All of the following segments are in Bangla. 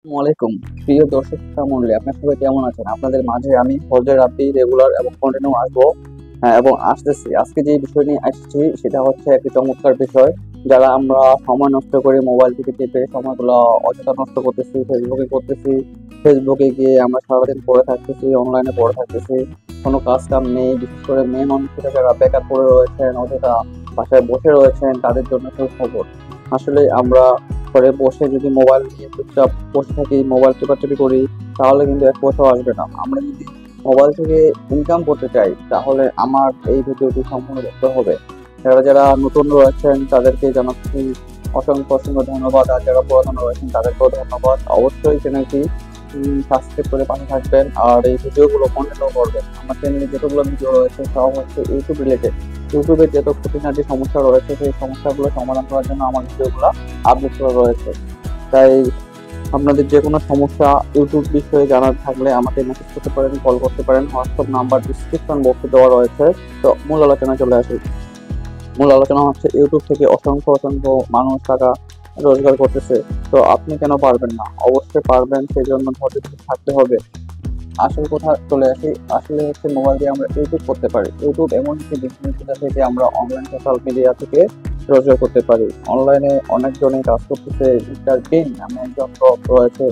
আসসালামাইকুম প্রিয় দর্শক মণ্ডলী, আপনার সবাই কেমন আছেন? আপনাদের মাঝে আমি ফজলে রাব্বি রেগুলার এবং কন্টিনিউ আসবো। এবং আসতেছি। আজকে যে বিষয় নিয়ে আসছি সেটা হচ্ছে একটি চমৎকার বিষয়। যারা আমরা সময় নষ্ট করে মোবাইল থেকে টিপে সময়গুলো অযথা নষ্ট করতেছি, ফেসবুকে করতেছি, ফেসবুকে গিয়ে আমরা সারাদিন পড়ে থাকতেছি, অনলাইনে পড়ে থাকতেছি, কোনো কাজ কাম নেই। বিশেষ করে মেয়ে মানুষরা যারা বেকার পড়ে রয়েছেন, অযথা বাসায় বসে রয়েছেন, তাদের জন্য সুখবর। আসলে আমরা ঘরে বসে যদি মোবাইল নিয়ে চুপচাপ বসে থাকি, মোবাইল টেপাটেপি করি, তাহলে কিন্তু এক পয়সাও আসবে না। আমরা যদি মোবাইল থেকে ইনকাম করতে চাই, তাহলে আমার এই ভিডিওটি সম্পূর্ণ দেখতে হবে। যারা যারা নতুন রয়েছেন তাদেরকে জানাচ্ছি অসংখ্য অসংখ্য ধন্যবাদ, আর যারা পুরাতন রয়েছেন তাদেরকেও ধন্যবাদ। অবশ্যই চ্যানেলটি সাবস্ক্রাইব করে পাশে থাকবেন আর এই ভিডিওগুলো কন্টিনিউ করবেন। আমার চ্যানেলে যতগুলো ভিডিও রয়েছে সব হচ্ছে ইউটিউব রিলেটেড। ইউটিউবে যত খুঁটিনাটি সমস্যা রয়েছে সেই সমস্যাগুলো সমাধান করার জন্য আমার ভিডিওগুলো আপলোড করা রয়েছে। তাই আপনাদের যে কোনো সমস্যা ইউটিউব বিষয়ে জানার থাকলে আমাকে মেসেজ করতে পারেন, কল করতে পারেন। হোয়াটসঅ্যাপ নাম্বার ডিসক্রিপশন বক্সে দেওয়া রয়েছে। তো মূল আলোচনায় চলে আসি। মূল আলোচনা হচ্ছে ইউটিউব থেকে অসংখ্য অসংখ্য মানুষ টাকা রোজগার করতেছে। তো আপনি কেন পারবেন না? অবশ্যই পারবেন, সেই জন্য ধৈর্য ধরে থাকতে হবে। আসল কথা চলে আসি। আসলে হচ্ছে মোবাইল দিয়ে আমরা ইউটিউব করতে পারি। ইউটিউব এমন একটি বিজনেস যেটা থেকে আমরা অনলাইন সোশ্যাল মিডিয়া থেকে রোজগার করতে পারি। অনলাইনে অনেকজনই কাজ করতেছে। মিস্টার বিন নামে একজন লোক রয়েছে,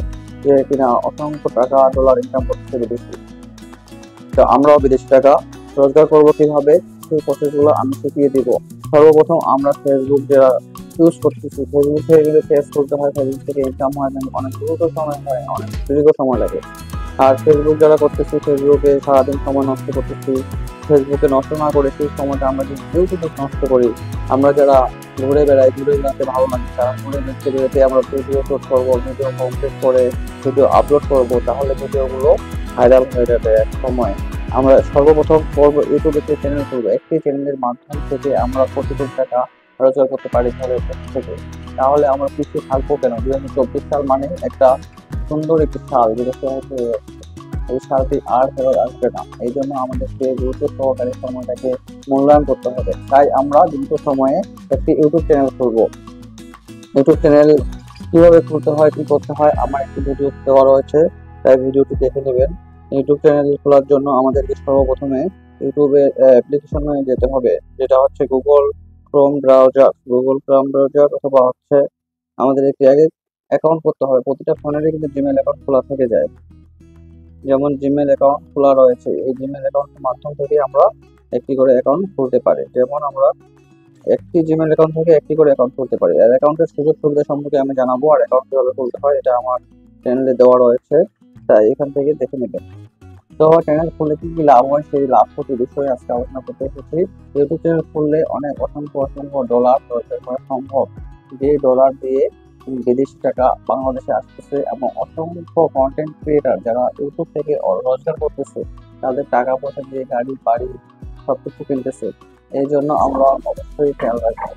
যে কিনা অসংখ্য টাকা ডলার ইনকাম করতেছে বিদেশি। তো আমরাও বিদেশি টাকা রোজগার করবো কিভাবে, সেই প্রসেসগুলো আমি শিখিয়ে দিব। সর্বপ্রথম আমরা ফেসবুক যারা ইউজ করতেছি, ফেসবুক থেকে কিন্তু পেজ খুলতে হয়, ফেসবুক থেকে ইনকাম হয়, কিন্তু অনেক দ্রুত সময় হয়, অনেক দীর্ঘ সময় লাগে। আর ফেসবুক যারা করতেছি, ফেসবুকে সারাদিন সময় নষ্ট করতেছি। ফেসবুকে নষ্ট না করে সেই সময়টা আমরা যদি ইউটিউবে নষ্ট করি, আমরা যারা ঘুরে বেড়াই, ঘুরে বেড়াতে ভালো লাগে, তারা ঘুরে বেড়াতে বেড়াতে আমরা ভিডিও শুট করবো, ভিডিও কমপ্লিট করে ভিডিও আপলোড করবো, তাহলে ভিডিওগুলো ভাইরাল হয়ে যাবে এক সময়। আমরা সর্বপ্রথম করবো ইউটিউবে যে চ্যানেল খুলবো, একটি চ্যানেলের মাধ্যম থেকে আমরা কোটি কোটি টাকা রোজগার করতে পারি ঘরের থেকে। তাহলে আমরা পিছিয়ে থাকবো কেন? 2024 সাল মানে একটা সুন্দর একটি সাল, যেটা হচ্ছে এই সালটি আর ফেরত আসবে না। এই জন্য আমাদেরকে দ্রুত সহকারে সময়টাকে মূল্যায়ন করতে হবে। তাই আমরা দ্রুত সময়ে একটি ইউটিউব চ্যানেল খুলবো। ইউটিউব চ্যানেল কিভাবে খুলতে হয়, কি করতে হয়, আমার একটি ভিডিও দেওয়া রয়েছে, তাই ভিডিওটি দেখে নেবেন। ইউটিউব চ্যানেল খোলার জন্য আমাদেরকে সর্বপ্রথমে ইউটিউবের অ্যাপ্লিকেশনে যেতে হবে, যেটা হচ্ছে গুগল ক্রোম ব্রাউজার অথবা হচ্ছে আমাদের একটি আগে অ্যাকাউন্ট করতে হবে। প্রতিটা ফোনেরই কিন্তু জিমেল অ্যাকাউন্ট খোলা থেকে যায়। যেমন জিমেল অ্যাকাউন্ট খোলা রয়েছে, এই জিমেল অ্যাকাউন্টের মাধ্যম থেকে আমরা একটি করে অ্যাকাউন্ট খুলতে পারি। যেমন আমরা একটি জিমেল অ্যাকাউন্ট থেকে একটি করে অ্যাকাউন্ট খুলতে পারি। আর অ্যাকাউন্টের সুযোগ সুবিধা সম্পর্কে আমি জানাবো, আর অ্যাকাউন্ট কিভাবে খুলতে হয় এটা আমার চ্যানেলে দেওয়া রয়েছে, তাই এখান থেকে দেখে নেবেন। তো চ্যানেল খুললে কি কি লাভ হয়, সেই লাভ ক্ষতি বিষয়ে আজকে আলোচনা করতে এসেছি। ইউটিউব চ্যানেল খুললে অনেক অসংখ্য অসংখ্য ডলার রোজগার করা সম্ভব, যে ডলার দিয়ে বিদেশি টাকা বাংলাদেশে আসতেছে, এবং অসংখ্য কন্টেন্ট ক্রিয়েটার যারা ইউটিউব থেকে রোজগার করতেছে, তাদের টাকা পয়সা দিয়ে গাড়ি বাড়ি সবকিছু কিনতেছে। এই জন্য আমরা অবশ্যই খেয়াল রাখবো।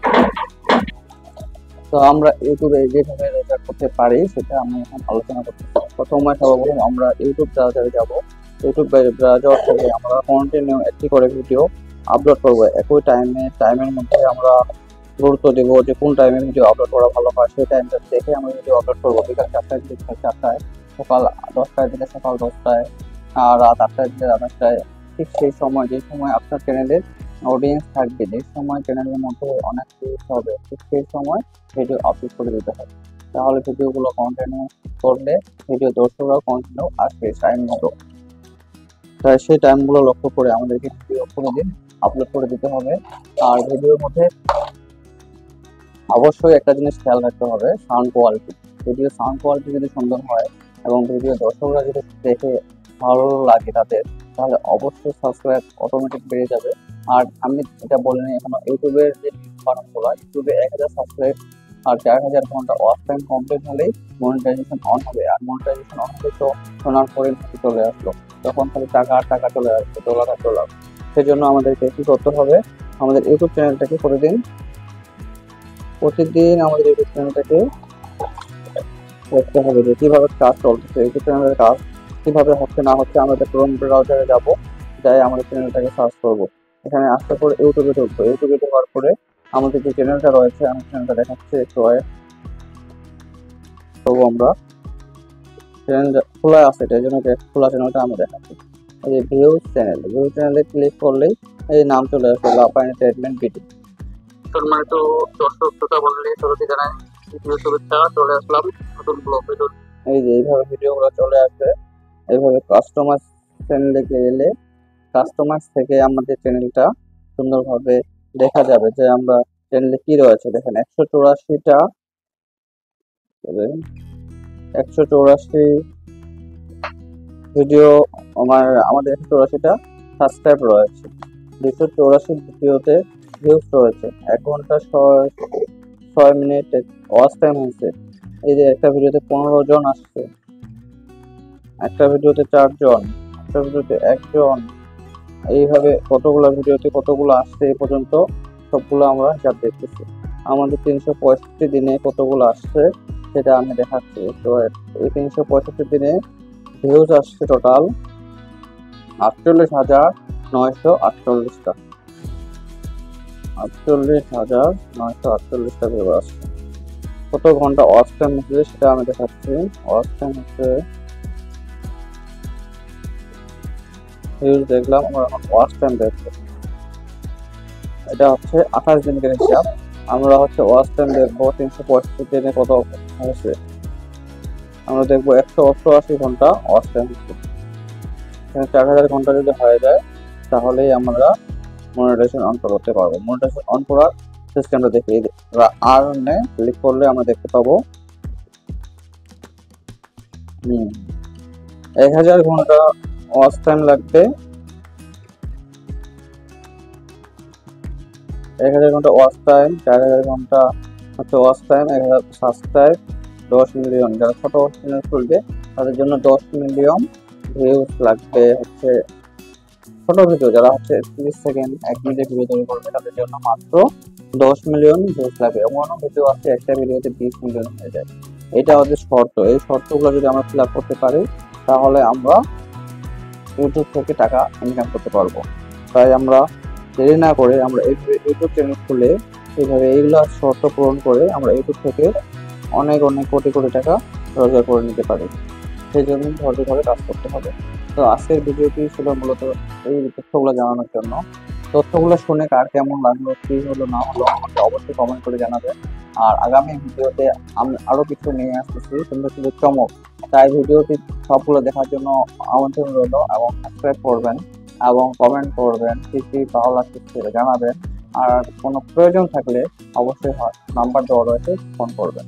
তো আমরা ইউটিউবে যেভাবে রোজগার করতে পারি সেটা আমি এখন আলোচনা করতেছি। প্রথমে সর্বপ্রথম আমরা ইউটিউব ব্রাউজারে যাব। ইউটিউব ব্রাউজার থেকে আমরা কন্টিনিউ একটি করে ভিডিও আপলোড করবো। একই টাইমের মধ্যে আমরা গুরুত্ব দেবো যে কোন টাইমে ভিডিও আপলোড করা ভালো হয়, সেই টাইমটা দেখে আমরা ভিডিও আপলোড করবো। বিকাল 4টায় দিকে বিকাল 4টায়, সকাল 10টায় দিকে সকাল 10টায়, আর রাত 8টায় দিকে রাত 8টায়। ঠিক সেই সময়, যে সময় আপনার চ্যানেলের অডিয়েন্স থাকবে, যে সময় চ্যানেলের মধ্যে অনেক ভিউজ হবে, ঠিক সেই সময় ভিডিও আপলোড করে দিতে হবে। তাহলে ভিডিওগুলো কন্টিনিউ করলে ভিডিও দর্শকরাও কন্টিনিউ আসবে টাইম মতো। তাই সেই টাইমগুলো লক্ষ্য করে আমাদেরকে ভিডিও প্রতিদিন আপলোড করে দিতে হবে। আর ভিডিওর মধ্যে অবশ্যই একটা জিনিস খেয়াল রাখতে হবে, sound quality. Video sound quality যদি সুন্দর হয় এবং ভিডিও দর্শকরা যদি দেখে ভালো লাগে তাদের, তাহলে অবশ্যই সাবস্ক্রাইব অটোমেটিক বেড়ে যাবে। আর আমি এটা বলিনি এখনো, ইউটিউবের যে বানানগুলো, ইউটিউবে 1000 সাবস্ক্রাইব আর 4000 ঘন্টা ওয়াচ টাইম কমপ্লিট হলেই মনিটাইজেশন অন হবে। আর মনিটাইজেশন অন হলে তো সোনার হরিণ চলে আসলো, তখন খালি টাকা আর টাকা চলে আসবে, ডলার আর ডলার। সেজন্য আমাদেরকে কি করতে হবে, আমাদের ইউটিউব চ্যানেলটাকে প্রতিদিন আমাদের ইউটিউব চ্যানেলটাকে দেখতে হবে যে কিভাবে কাজ চলতেছে, ইউটিউব চ্যানেলের কাজ কিভাবে হচ্ছে না হচ্ছে। আমাদের ক্রোম ব্রাউজারে যাব, যাই আমাদের চ্যানেলটাকে সার্চ করব। এখানে আসার পরে ইউটিউবে ঢুকবো। ইউটিউবে ঢোকার পরে আমাদের যে চ্যানেলটা রয়েছে, আমি চ্যানেলটা দেখাচ্ছি একটু তবু আমরা চ্যানেল খোলা আছে, এটার জন্য খোলা চ্যানেলটা আমি দেখাচ্ছি। এই যে ভিউ চ্যানেলে ক্লিক করলেই এই নাম চলে আসবে লাভ এন্টারটেইনমেন্ট বিডি। সম্মানিত দর্শক শ্রোতা মণ্ডলী, শুরুতে জানাই ভিডিও শুভেচ্ছা। চলে আসলাম নতুন ব্লগ ভিডিও। এই যে এইভাবে ভিডিওগুলো চলে আসবে। এইভাবে কাস্টমার চ্যানেলে গেলে কাস্টমার থেকে আমাদের চ্যানেলটা সুন্দরভাবে দেখা যাবে যে আমরা চ্যানেলে কি রয়েছে। দেখেন 184টা 184 ভিডিও আমাদের 184টা সাবস্ক্রাইব রয়েছে, 284 ভিডিওতে ভিউজ রয়েছে, 1 ঘন্টা 6 মিনিট ওয়াচ টাইম হয়েছে। এই যে একটা ভিডিওতে 15 জন আসছে, একটা ভিডিওতে 4 জন, একটা ভিডিওতে 1 জন। এইভাবে কতগুলো ভিডিওতে কতগুলো আসছে এই পর্যন্ত সবগুলো আমরা হিসাব দেখতেছি। আমাদের 365 দিনে কতগুলো আসছে সেটা আমি দেখাচ্ছি। তো এই 365 দিনে ভিউজ আসছে টোটাল 48,948টা, 48,948টা ভিউ আসছে। কত ঘন্টা ওয়াচ টাইম হচ্ছে সেটা আমি দেখাচ্ছি। ওয়াচ টাইম হচ্ছে ভিউজ দেখলাম, আমরা এখন ওয়াচ টাইম দেখবো। এটা হচ্ছে 28 দিনের হিসাব। আমরা হচ্ছে ওয়াচ টাইম দেখবো 365 দিনে কত হয়েছে। আমরা দেখবো 188 ঘন্টা ওয়াচ টাইম হচ্ছে। 4000 ঘন্টা যদি হয়ে যায় তাহলেই আমরা মনিটাইজেশন অন করতে পারবো। মনিটাইজেশন অন করার সিস্টেমটা দেখি, আর্নে ক্লিক করলে আমরা দেখতে পাবো 1000 ঘন্টা ওয়াচ টাইম লাগবে। 1000 ঘন্টা ওয়াচ টাইম, 4000 ঘন্টা হচ্ছে ওয়াচ টাইম, 1000 সাবস্ক্রাইব, 10 মিলিয়ন। যারা ছোট চ্যানেল খুলবে তাদের জন্য 10 মিলিয়ন ভিউজ লাগবে। হচ্ছে ছোট ভিডিও যারা হচ্ছে 30 সেকেন্ড 1 মিনিটের ভিডিও তৈরি করবে তাদের জন্য মাত্র 10 মিলিয়ন ভিউজ লাগবে। এমনও ভিডিও আছে একটা ভিডিওতে 20 মিলিয়ন হয়ে যায়। এটা হচ্ছে শর্ত। এই শর্তগুলো যদি আমরা ফিল আপ করতে পারি তাহলে আমরা ইউটিউব থেকে টাকা ইনকাম করতে পারবো। তাই আমরা দেরি না করে আমরা ইউটিউব চ্যানেল খুলে এইভাবে এইগুলো শর্ত পূরণ করে আমরা ইউটিউব থেকে অনেক অনেক কোটি কোটি টাকা রোজগার করে নিতে পারি। সেই জন্য ধৈর্য ধরে কাজ করতে হবে। তো আজকের ভিডিওটি ছিল মূলত এই তথ্যগুলো জানানোর জন্য। তথ্যগুলো শুনে কার কেমন লাগলো, কি হলো না হলো আমাকে অবশ্যই কমেন্ট করে জানাবেন। আর আগামী ভিডিওতে আমি আরো কিছু নিয়ে আসতেছি সুন্দর সুন্দর চমক। তাই ভিডিওটি সবগুলো দেখার জন্য আমন্ত্রণ রইল এবং সাবস্ক্রাইব করবেন এবং কমেন্ট করবেন, কি কি ভালো লাগছে সেটা জানাবেন। আর কোনো প্রয়োজন থাকলে অবশ্যই নাম্বার দেওয়া রয়েছে, ফোন করবেন।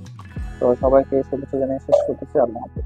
তো সবাইকে শুভেচ্ছা জানিয়ে শেষ করতেছি। আল্লাহ হাফেজ।